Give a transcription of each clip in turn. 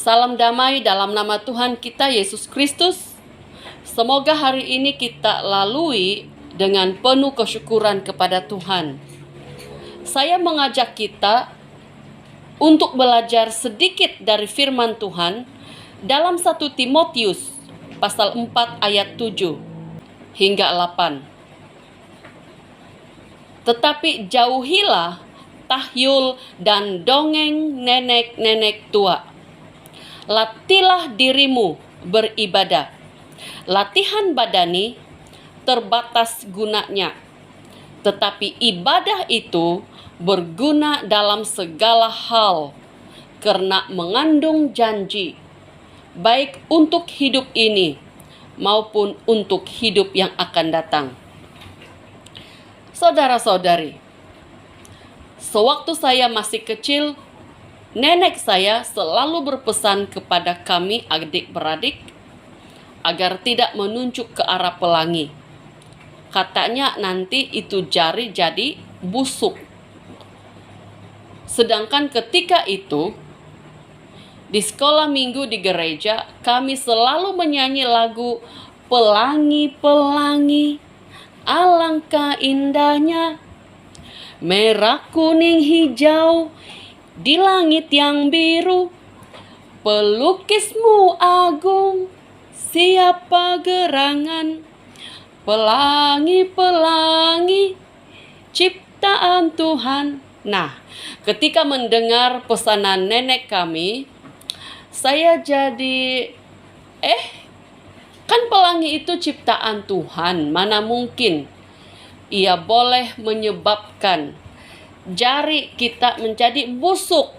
Salam damai dalam nama Tuhan kita Yesus Kristus. Semoga hari ini kita lalui dengan penuh kesyukuran kepada Tuhan. Saya mengajak kita untuk belajar sedikit dari firman Tuhan dalam 1 Timotius pasal 4 ayat 7 hingga 8. Tetapi jauhilah tahyul dan dongeng nenek-nenek tua. Latihlah dirimu beribadah. Latihan badani terbatas gunanya, tetapi ibadah itu berguna dalam segala hal karena mengandung janji, baik untuk hidup ini maupun untuk hidup yang akan datang. Saudara-saudari, sewaktu saya masih kecil, nenek saya selalu berpesan kepada kami adik-beradik agar tidak menunjuk ke arah pelangi. Katanya nanti itu jari jadi busuk. Sedangkan ketika itu, di sekolah minggu di gereja, kami selalu menyanyi lagu "Pelangi-pelangi, alangkah indahnya, merah, kuning, hijau, di langit yang biru, pelukismu agung, siapa gerangan, pelangi-pelangi, ciptaan Tuhan." Nah, ketika mendengar pesanan nenek kami, saya jadi, kan pelangi itu ciptaan Tuhan, mana mungkin ia boleh menyebabkan jari kita menjadi busuk.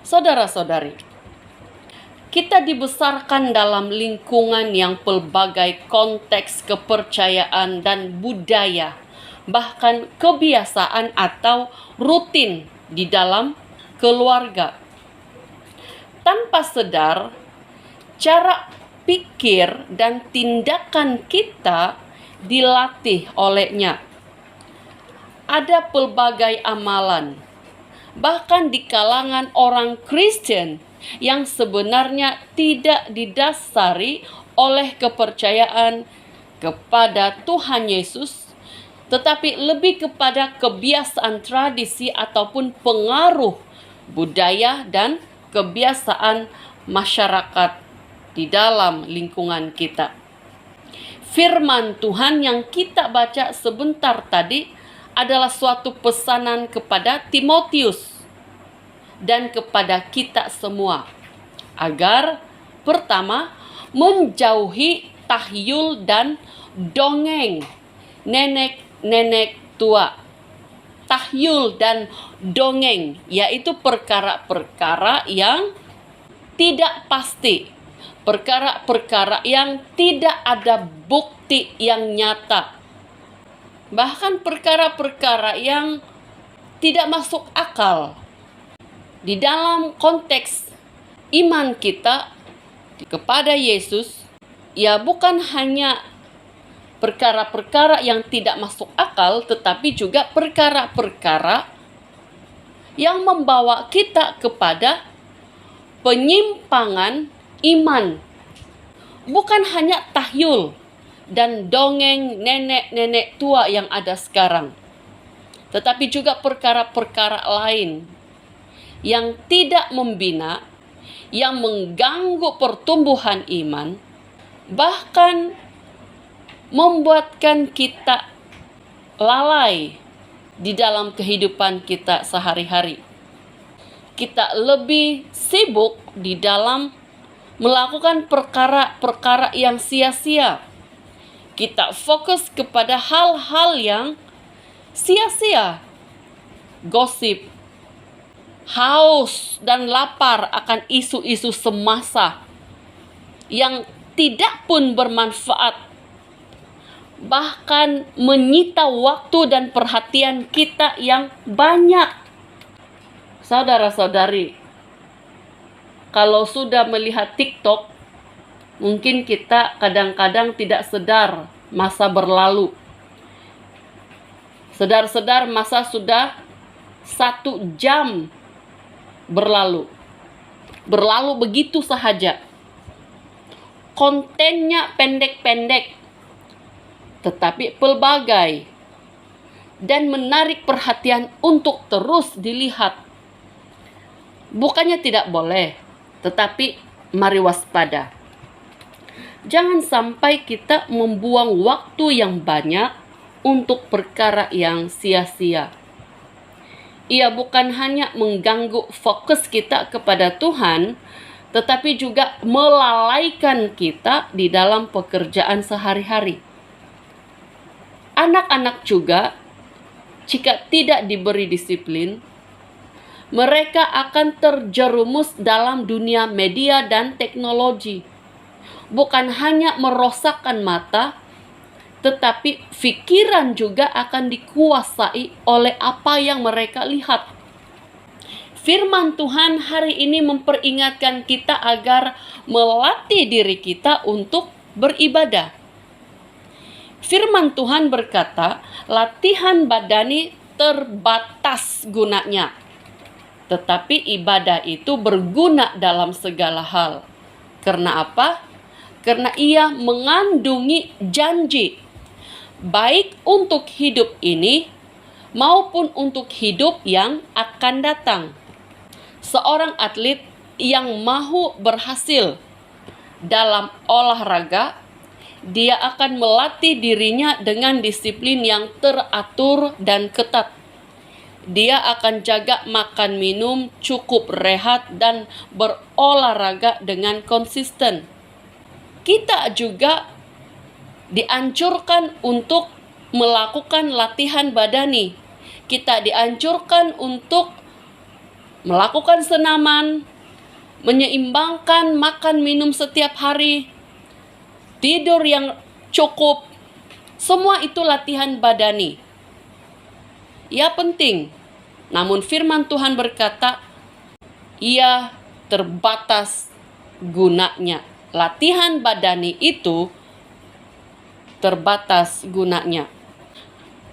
Saudara-saudari, kita dibesarkan dalam lingkungan yang pelbagai konteks kepercayaan dan budaya, bahkan kebiasaan atau rutin di dalam keluarga. Tanpa sadar, cara pikir dan tindakan kita dilatih olehnya. Ada pelbagai amalan, bahkan di kalangan orang Kristen yang sebenarnya tidak didasari oleh kepercayaan kepada Tuhan Yesus, tetapi lebih kepada kebiasaan tradisi ataupun pengaruh budaya dan kebiasaan masyarakat di dalam lingkungan kita. Firman Tuhan yang kita baca sebentar tadi adalah suatu pesanan kepada Timotius dan kepada kita semua agar pertama menjauhi tahyul dan dongeng nenek-nenek tua. Tahyul dan dongeng yaitu perkara-perkara yang tidak pasti, perkara-perkara yang tidak ada bukti yang nyata, bahkan perkara-perkara yang tidak masuk akal di dalam konteks iman kita kepada Yesus. Ya, bukan hanya perkara-perkara yang tidak masuk akal, tetapi juga perkara-perkara yang membawa kita kepada penyimpangan iman. Bukan hanya tahyul dan dongeng nenek-nenek tua yang ada sekarang, tetapi juga perkara-perkara lain yang tidak membina, yang mengganggu pertumbuhan iman, bahkan membuatkan kita lalai di dalam kehidupan kita sehari-hari. Kita lebih sibuk di dalam melakukan perkara-perkara yang sia-sia. Kita fokus kepada hal-hal yang sia-sia. Gosip, haus dan lapar akan isu-isu semasa yang tidak pun bermanfaat, bahkan menyita waktu dan perhatian kita yang banyak. Saudara-saudari, kalau sudah melihat TikTok, mungkin kita kadang-kadang tidak sadar masa berlalu. Sedar-sedar masa sudah 1 jam berlalu. berlalu begitu sahaja. Kontennya pendek-pendek, tetapi pelbagai, dan menarik perhatian untuk terus dilihat. Bukannya tidak boleh, tetapi mari waspada. Jangan sampai kita membuang waktu yang banyak untuk perkara yang sia-sia. Ia bukan hanya mengganggu fokus kita kepada Tuhan, tetapi juga melalaikan kita di dalam pekerjaan sehari-hari. Anak-anak juga, jika tidak diberi disiplin, mereka akan terjerumus dalam dunia media dan teknologi. Bukan hanya merosakkan mata, tetapi pikiran juga akan dikuasai oleh apa yang mereka lihat. Firman Tuhan hari ini memperingatkan kita agar melatih diri kita untuk beribadah. Firman Tuhan berkata, latihan badani terbatas gunanya, tetapi ibadah itu berguna dalam segala hal. Karena apa? Karena ia mengandungi janji, baik untuk hidup ini maupun untuk hidup yang akan datang. Seorang atlet yang mahu berhasil dalam olahraga, dia akan melatih dirinya dengan disiplin yang teratur dan ketat. Dia akan jaga makan minum, cukup rehat, dan berolahraga dengan konsisten. Kita juga dianjurkan untuk melakukan latihan badani. Kita dianjurkan untuk melakukan senaman, menyeimbangkan makan minum setiap hari, tidur yang cukup. Semua itu latihan badani. Ya penting, namun firman Tuhan berkata, ia terbatas gunanya. Latihan badani itu terbatas gunanya.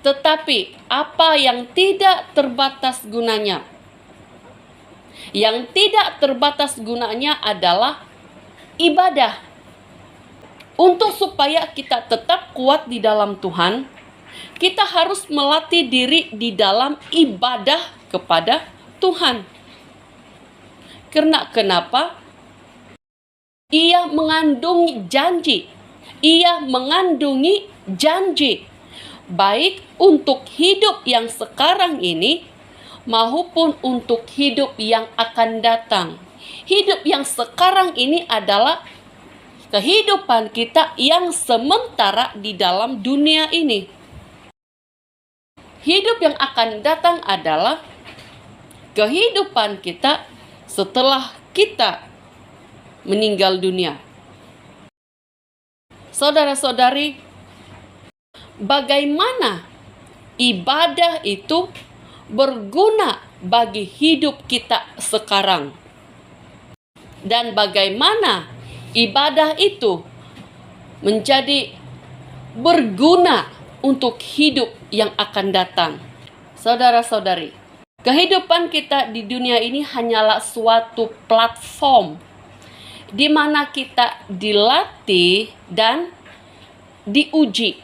Tetapi apa yang tidak terbatas gunanya? Yang tidak terbatas gunanya adalah ibadah. Untuk supaya kita tetap kuat di dalam Tuhan, kita harus melatih diri di dalam ibadah kepada Tuhan. Karena kenapa? Ia mengandungi janji. Ia mengandungi janji, baik untuk hidup yang sekarang ini maupun untuk hidup yang akan datang. Hidup yang sekarang ini adalah kehidupan kita yang sementara di dalam dunia ini. Hidup yang akan datang adalah kehidupan kita setelah kita meninggal dunia. Saudara-saudari, bagaimana ibadah itu berguna bagi hidup kita sekarang? Dan bagaimana ibadah itu menjadi berguna untuk hidup yang akan datang? Saudara-saudari, kehidupan kita di dunia ini hanyalah suatu platform di mana kita dilatih dan diuji.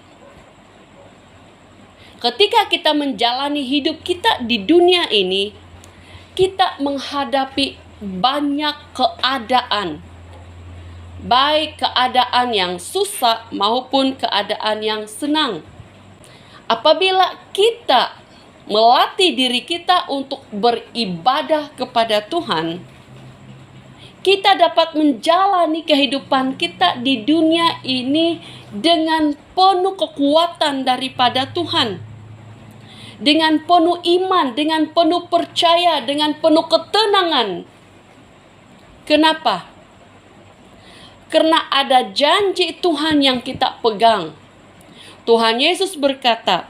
Ketika kita menjalani hidup kita di dunia ini, kita menghadapi banyak keadaan. Baik keadaan yang susah maupun keadaan yang senang. Apabila kita melatih diri kita untuk beribadah kepada Tuhan, kita dapat menjalani kehidupan kita di dunia ini dengan penuh kekuatan daripada Tuhan. Dengan penuh iman, dengan penuh percaya, dengan penuh ketenangan. Kenapa? Karena ada janji Tuhan yang kita pegang. Tuhan Yesus berkata,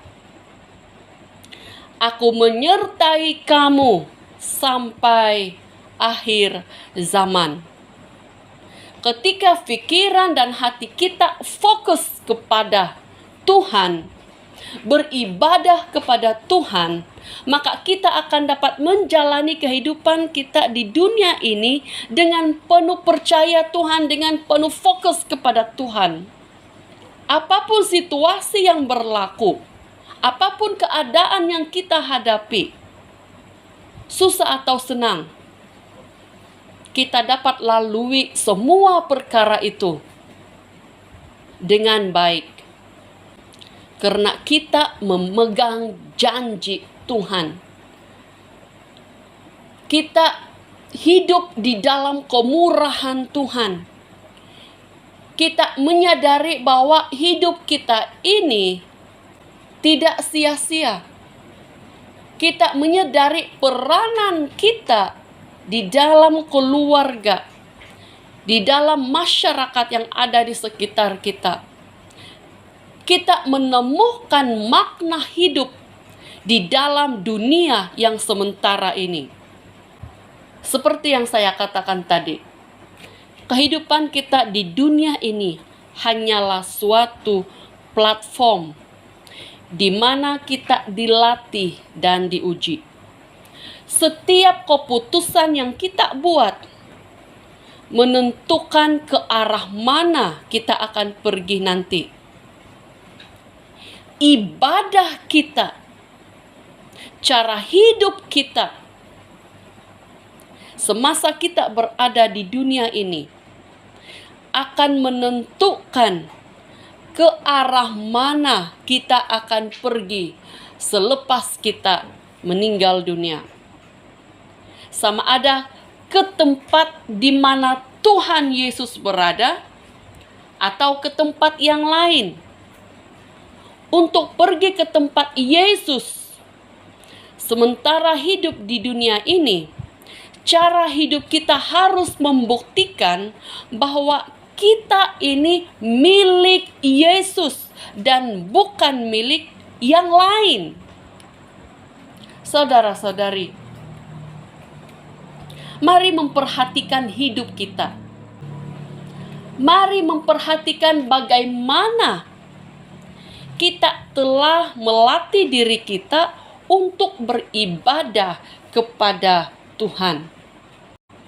"Aku menyertai kamu sampai akhir zaman." Ketika pikiran dan hati kita fokus kepada Tuhan, beribadah kepada Tuhan, maka kita akan dapat menjalani kehidupan kita di dunia ini dengan penuh percaya Tuhan, dengan penuh fokus kepada Tuhan. Apapun situasi yang berlaku, apapun keadaan yang kita hadapi, susah atau senang, kita dapat lalui semua perkara itu dengan baik. Karena kita memegang janji Tuhan. Kita hidup di dalam kemurahan Tuhan. Kita menyadari bahwa hidup kita ini tidak sia-sia. Kita menyadari peranan kita di dalam keluarga, di dalam masyarakat yang ada di sekitar kita. Kita menemukan makna hidup di dalam dunia yang sementara ini. Seperti yang saya katakan tadi, kehidupan kita di dunia ini hanyalah suatu platform di mana kita dilatih dan diuji. Setiap keputusan yang kita buat menentukan ke arah mana kita akan pergi nanti. Ibadah kita, cara hidup kita, semasa kita berada di dunia ini, akan menentukan ke arah mana kita akan pergi selepas kita meninggal dunia. Sama ada ke tempat di mana Tuhan Yesus berada, atau ke tempat yang lain. Untuk pergi ke tempat Yesus, sementara hidup di dunia ini, cara hidup kita harus membuktikan bahwa kita ini milik Yesus dan bukan milik yang lain. Saudara-saudari, mari memperhatikan hidup kita. Mari memperhatikan bagaimana kita telah melatih diri kita untuk beribadah kepada Tuhan.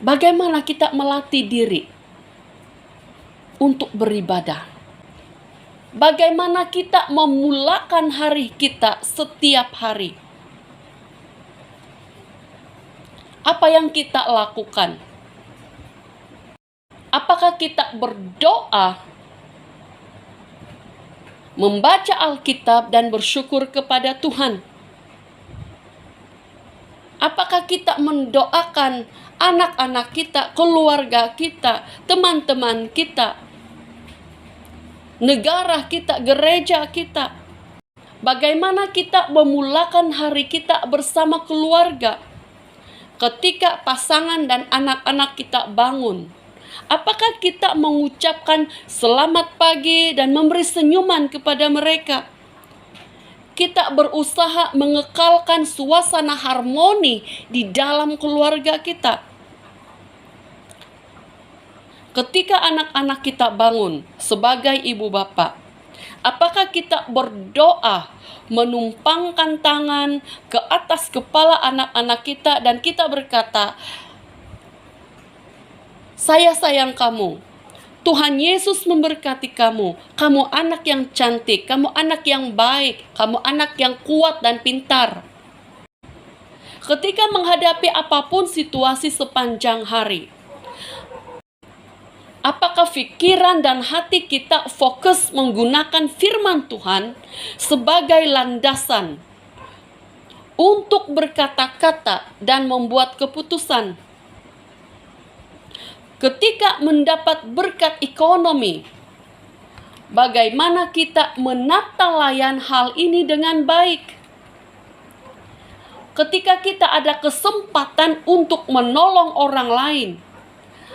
Bagaimana kita melatih diri untuk beribadah? Bagaimana kita memulakan hari kita setiap hari? Apa yang kita lakukan? Apakah kita berdoa, membaca Alkitab dan bersyukur kepada Tuhan? Apakah kita mendoakan anak-anak kita, keluarga kita, teman-teman kita, negara kita, gereja kita? Bagaimana kita memulakan hari kita bersama keluarga? Ketika pasangan dan anak-anak kita bangun, apakah kita mengucapkan selamat pagi dan memberi senyuman kepada mereka? Kita berusaha mengekalkan suasana harmoni di dalam keluarga kita. Ketika anak-anak kita bangun sebagai ibu bapa, apakah kita berdoa, menumpangkan tangan ke atas kepala anak-anak kita dan kita berkata, "Saya sayang kamu. Tuhan Yesus memberkati kamu. Kamu anak yang cantik, kamu anak yang baik, kamu anak yang kuat dan pintar." Ketika menghadapi apapun situasi sepanjang hari, apakah pikiran dan hati kita fokus menggunakan firman Tuhan sebagai landasan untuk berkata-kata dan membuat keputusan? Ketika mendapat berkat ekonomi, bagaimana kita menata layan hal ini dengan baik? Ketika kita ada kesempatan untuk menolong orang lain,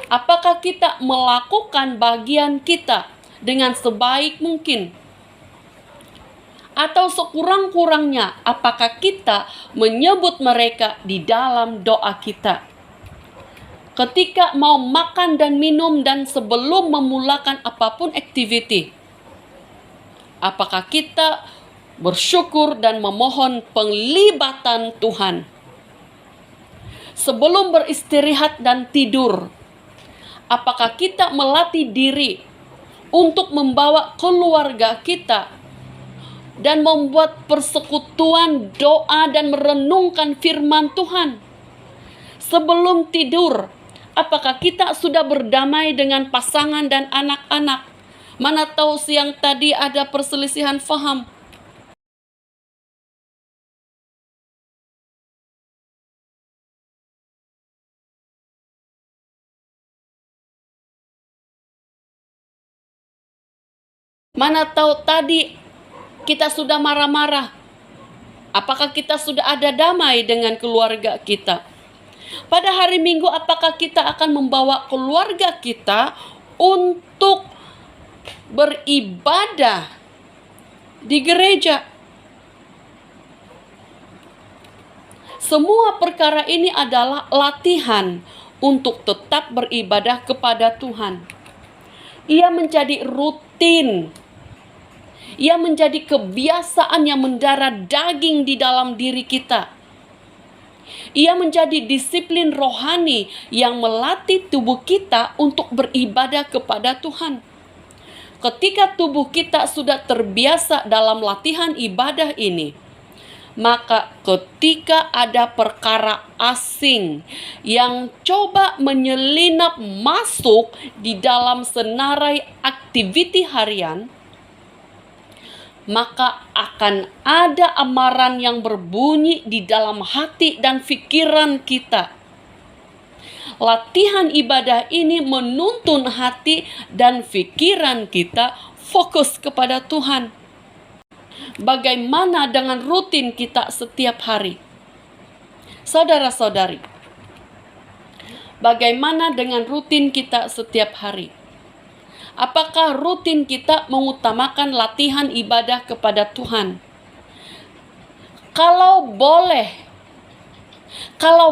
apakah kita melakukan bagian kita dengan sebaik mungkin? Atau sekurang-kurangnya, apakah kita menyebut mereka di dalam doa kita? Ketika mau makan dan minum dan sebelum memulakan apapun aktiviti, apakah kita bersyukur dan memohon penglibatan Tuhan. Sebelum beristirahat dan tidur, apakah kita melatih diri untuk membawa keluarga kita dan membuat persekutuan doa dan merenungkan firman Tuhan? Sebelum tidur, apakah kita sudah berdamai dengan pasangan dan anak-anak? Mana tahu siang tadi ada perselisihan faham. Mana tahu tadi kita sudah marah-marah. Apakah kita sudah ada damai dengan keluarga kita? Pada hari Minggu, apakah kita akan membawa keluarga kita untuk beribadah di gereja? Semua perkara ini adalah latihan untuk tetap beribadah kepada Tuhan. Ia menjadi rutin. Ia menjadi kebiasaan yang mendarah daging di dalam diri kita. Ia menjadi disiplin rohani yang melatih tubuh kita untuk beribadah kepada Tuhan. Ketika tubuh kita sudah terbiasa dalam latihan ibadah ini, maka ketika ada perkara asing yang coba menyelinap masuk di dalam senarai aktiviti harian, maka akan ada amaran yang berbunyi di dalam hati dan pikiran kita. Latihan ibadah ini menuntun hati dan pikiran kita fokus kepada Tuhan. Bagaimana dengan rutin kita setiap hari? Saudara-saudari, bagaimana dengan rutin kita setiap hari? Apakah rutin kita mengutamakan latihan ibadah kepada Tuhan? Kalau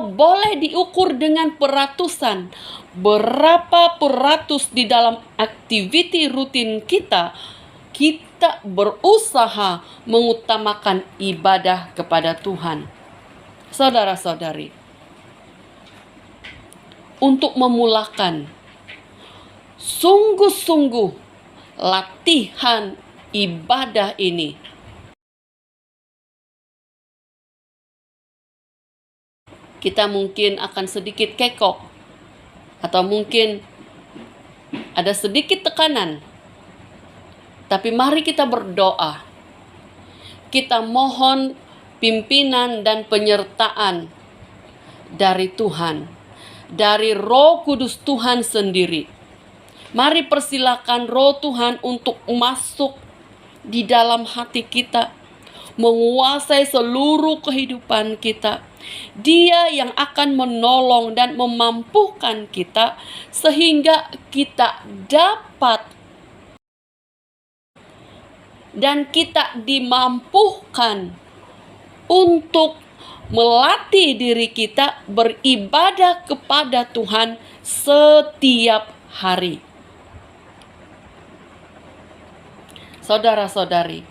boleh diukur dengan peratusan, berapa peratus di dalam aktiviti rutin kita berusaha mengutamakan ibadah kepada Tuhan. Saudara-saudari, untuk memulakan sungguh-sungguh latihan ibadah ini, kita mungkin akan sedikit kekok, atau mungkin ada sedikit tekanan. Tapi mari kita berdoa. Kita mohon pimpinan dan penyertaan dari Tuhan, dari Roh Kudus Tuhan sendiri. Mari persilakan Roh Tuhan untuk masuk di dalam hati kita, menguasai seluruh kehidupan kita. Dia yang akan menolong dan memampukan kita sehingga kita dapat dan kita dimampukan untuk melatih diri kita beribadah kepada Tuhan setiap hari. Saudara-saudari,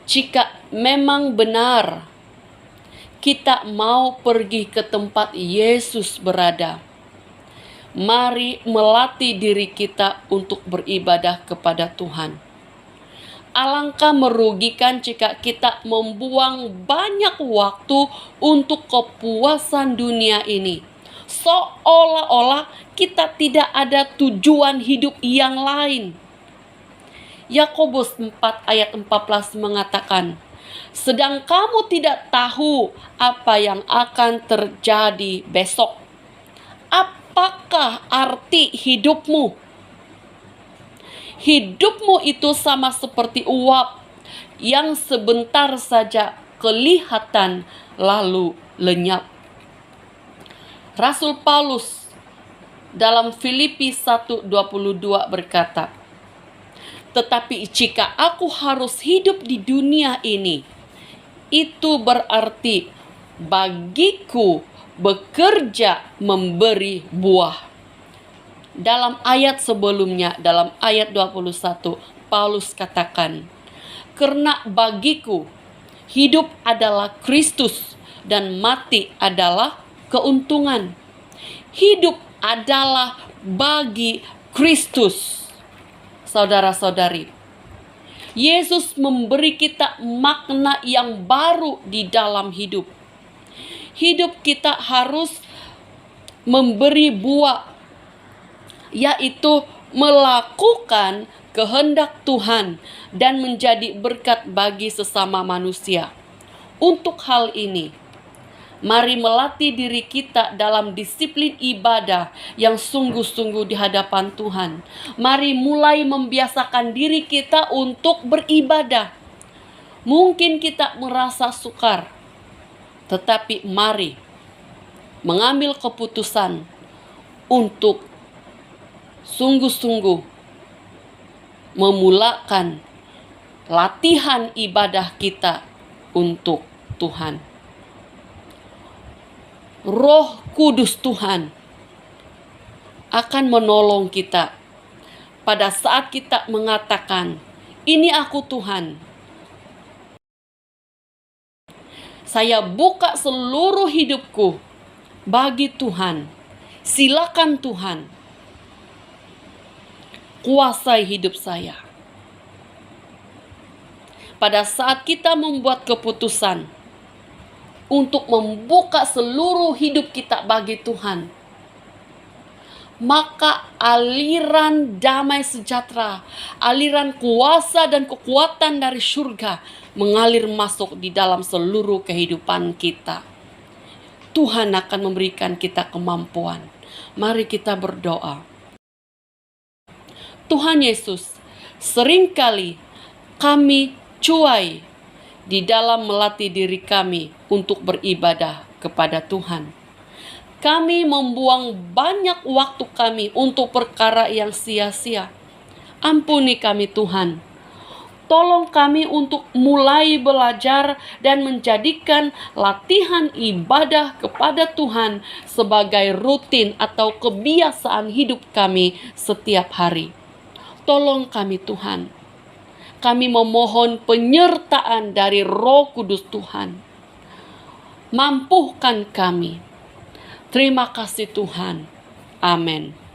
jika memang benar kita mau pergi ke tempat Yesus berada, mari melatih diri kita untuk beribadah kepada Tuhan. Alangkah merugikan jika kita membuang banyak waktu untuk kepuasan dunia ini, seolah-olah kita tidak ada tujuan hidup yang lain. Yakobus 4 ayat 14 mengatakan, sedang kamu tidak tahu apa yang akan terjadi besok. Apakah arti hidupmu? Hidupmu itu sama seperti uap yang sebentar saja kelihatan lalu lenyap. Rasul Paulus dalam Filipi 1:22 berkata, tetapi jika aku harus hidup di dunia ini, itu berarti bagiku bekerja memberi buah. Dalam ayat sebelumnya, dalam ayat 21, Paulus katakan, "Karena bagiku hidup adalah Kristus dan mati adalah keuntungan." Hidup adalah bagi Kristus. Saudara-saudari, Yesus memberi kita makna yang baru di dalam hidup. Hidup kita harus memberi buah, yaitu melakukan kehendak Tuhan dan menjadi berkat bagi sesama manusia. Untuk hal ini, mari melatih diri kita dalam disiplin ibadah yang sungguh-sungguh di hadapan Tuhan. Mari mulai membiasakan diri kita untuk beribadah. Mungkin kita merasa sukar, tetapi mari mengambil keputusan untuk sungguh-sungguh memulakan latihan ibadah kita untuk Tuhan. Roh Kudus Tuhan akan menolong kita pada saat kita mengatakan, "Ini aku Tuhan. Saya buka seluruh hidupku bagi Tuhan. Silakan Tuhan, kuasai hidup saya." Pada saat kita membuat keputusan untuk membuka seluruh hidup kita bagi Tuhan, maka aliran damai sejahtera, aliran kuasa dan kekuatan dari surga mengalir masuk di dalam seluruh kehidupan kita. Tuhan akan memberikan kita kemampuan. Mari kita berdoa. Tuhan Yesus, seringkali kami cuai di dalam melatih diri kami untuk beribadah kepada Tuhan. Kami membuang banyak waktu kami untuk perkara yang sia-sia. Ampuni kami Tuhan. Tolong kami untuk mulai belajar dan menjadikan latihan ibadah kepada Tuhan sebagai rutin atau kebiasaan hidup kami setiap hari. Tolong kami Tuhan. Kami memohon penyertaan dari Roh Kudus Tuhan. Mampukan kami. Terima kasih Tuhan. Amin.